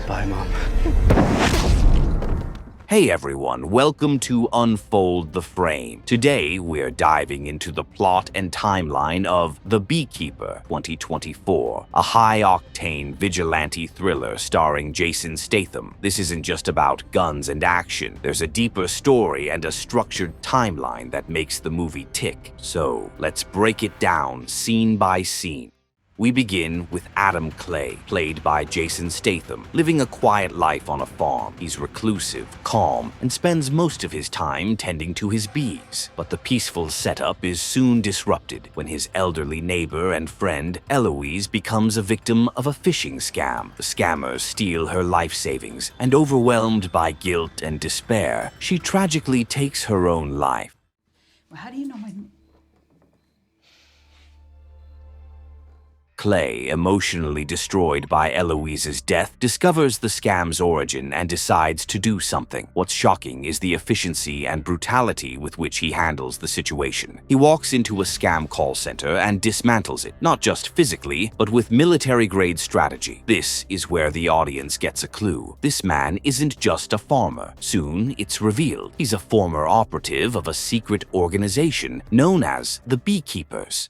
Bye, Mom. Hey everyone, welcome to Unfold the Frame. Today we're diving into the plot and timeline of The Beekeeper 2024, a high-octane vigilante thriller starring Jason Statham. This isn't just about guns and action. There's a deeper story and a structured timeline that makes the movie tick. So let's break it down scene by scene. We begin with Adam Clay, played by Jason Statham, living a quiet life on a farm. He's reclusive, calm, and spends most of his time tending to his bees. But the peaceful setup is soon disrupted when his elderly neighbor and friend, Eloise, becomes a victim of a phishing scam. The scammers steal her life savings, and overwhelmed by guilt and despair, she tragically takes her own life. Well, how do you know my... Clay, emotionally destroyed by Eloise's death, discovers the scam's origin and decides to do something. What's shocking is the efficiency and brutality with which he handles the situation. He walks into a scam call center and dismantles it, not just physically, but with military-grade strategy. This is where the audience gets a clue. This man isn't just a farmer. Soon, it's revealed. He's a former operative of a secret organization known as the Beekeepers.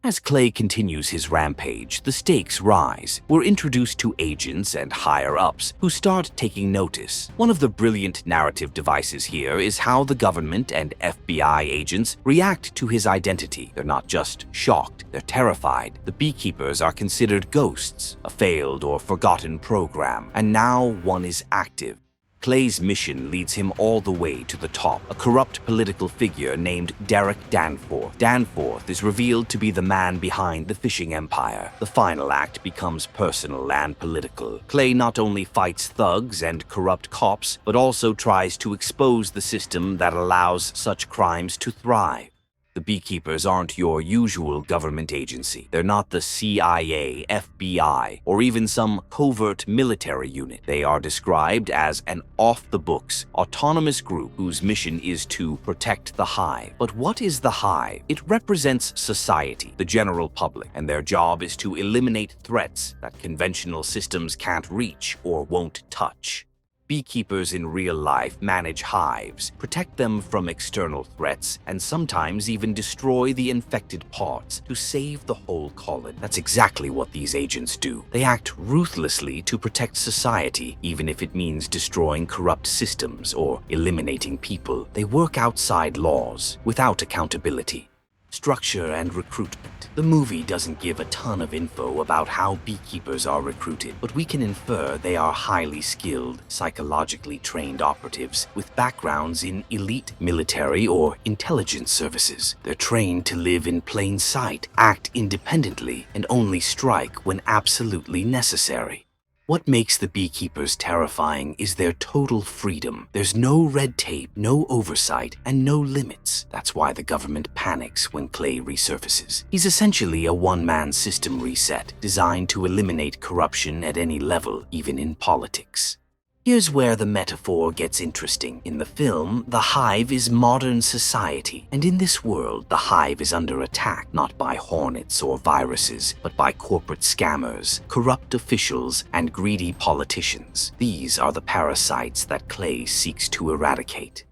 As Clay continues his rampage, the stakes rise. We're introduced to agents and higher-ups who start taking notice. One of the brilliant narrative devices here is how the government and FBI agents react to his identity. They're not just shocked, they're terrified. The Beekeepers are considered ghosts, a failed or forgotten program, and now one is active. Clay's mission leads him all the way to the top, a corrupt political figure named Derek Danforth. Danforth is revealed to be the man behind the phishing empire. The final act becomes personal and political. Clay not only fights thugs and corrupt cops, but also tries to expose the system that allows such crimes to thrive. The Beekeepers aren't your usual government agency. They're not the CIA, FBI, or even some covert military unit. They are described as an off-the-books, autonomous group whose mission is to protect the hive. But what is the hive? It represents society, the general public, and their job is to eliminate threats that conventional systems can't reach or won't touch. Beekeepers in real life manage hives, protect them from external threats, and sometimes even destroy the infected parts to save the whole colony. That's exactly what these agents do. They act ruthlessly to protect society, even if it means destroying corrupt systems or eliminating people. They work outside laws, without accountability. Structure and recruitment. The movie doesn't give a ton of info about how beekeepers are recruited, but we can infer they are highly skilled, psychologically trained operatives with backgrounds in elite military or intelligence services. They're trained to live in plain sight, act independently, and only strike when absolutely necessary. What makes the Beekeepers terrifying is their total freedom. There's no red tape, no oversight, and no limits. That's why the government panics when Clay resurfaces. He's essentially a one-man system reset, designed to eliminate corruption at any level, even in politics. Here's where the metaphor gets interesting. In the film, the hive is modern society, and in this world, the hive is under attack not by hornets or viruses, but by corporate scammers, corrupt officials, and greedy politicians. These are the parasites that Clay seeks to eradicate.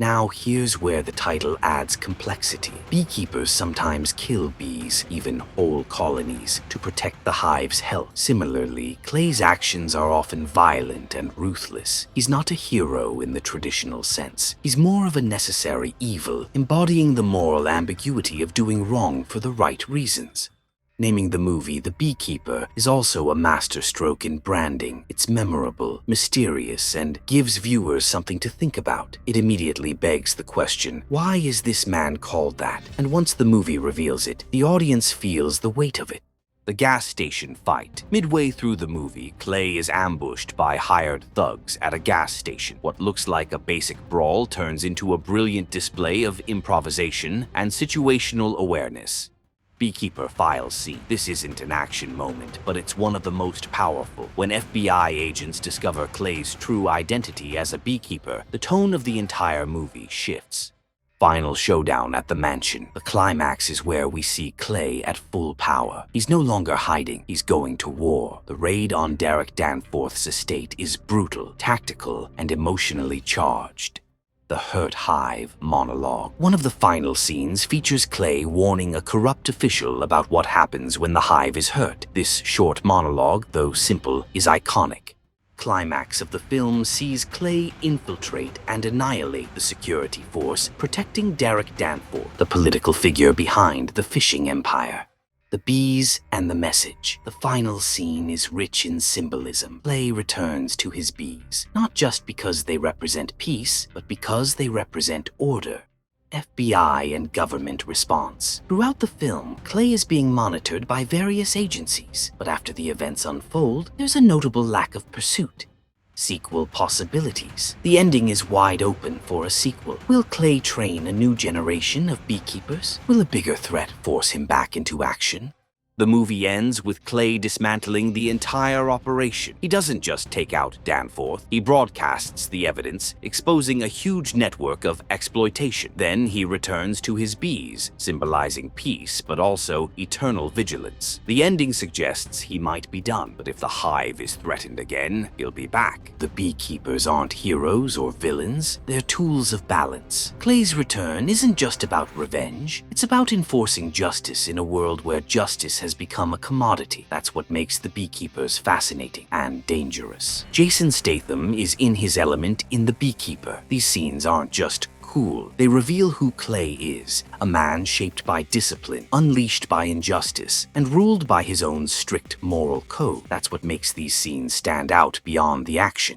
Now, here's where the title adds complexity. Beekeepers sometimes kill bees, even whole colonies, to protect the hive's health. Similarly, Clay's actions are often violent and ruthless. He's not a hero in the traditional sense. He's more of a necessary evil, embodying the moral ambiguity of doing wrong for the right reasons. Naming the movie The Beekeeper is also a masterstroke in branding. It's memorable, mysterious, and gives viewers something to think about. It immediately begs the question, why is this man called that? And once the movie reveals it, the audience feels the weight of it. The gas station fight. Midway through the movie, Clay is ambushed by hired thugs at a gas station. What looks like a basic brawl turns into a brilliant display of improvisation and situational awareness. Beekeeper files scene. This isn't an action moment, but it's one of the most powerful. When FBI agents discover Clay's true identity as a beekeeper, the tone of the entire movie shifts. Final showdown at the mansion. The climax is where we see Clay at full power. He's no longer hiding, he's going to war. The raid on Derek Danforth's estate is brutal, tactical, and emotionally charged. The Hurt Hive monologue. One of the final scenes features Clay warning a corrupt official about what happens when the hive is hurt. This short monologue, though simple, is iconic. Climax of the film sees Clay infiltrate and annihilate the security force protecting Derek Danforth, the political figure behind the fishing empire. The bees and the message. The final scene is rich in symbolism. Clay returns to his bees, not just because they represent peace, but because they represent order. FBI and government response. Throughout the film, Clay is being monitored by various agencies, but after the events unfold, there's a notable lack of pursuit. Sequel possibilities. The ending is wide open for a sequel. Will Clay train a new generation of beekeepers? Will a bigger threat force him back into action? The movie ends with Clay dismantling the entire operation. He doesn't just take out Danforth, he broadcasts the evidence, exposing a huge network of exploitation. Then he returns to his bees, symbolizing peace but also eternal vigilance. The ending suggests he might be done, but if the hive is threatened again, he'll be back. The beekeepers aren't heroes or villains, they're tools of balance. Clay's return isn't just about revenge, it's about enforcing justice in a world where justice has become a commodity. That's what makes the Beekeepers fascinating and dangerous. Jason Statham is in his element in The Beekeeper. These scenes aren't just cool. They reveal who Clay is, a man shaped by discipline, unleashed by injustice, and ruled by his own strict moral code. That's what makes these scenes stand out beyond the action.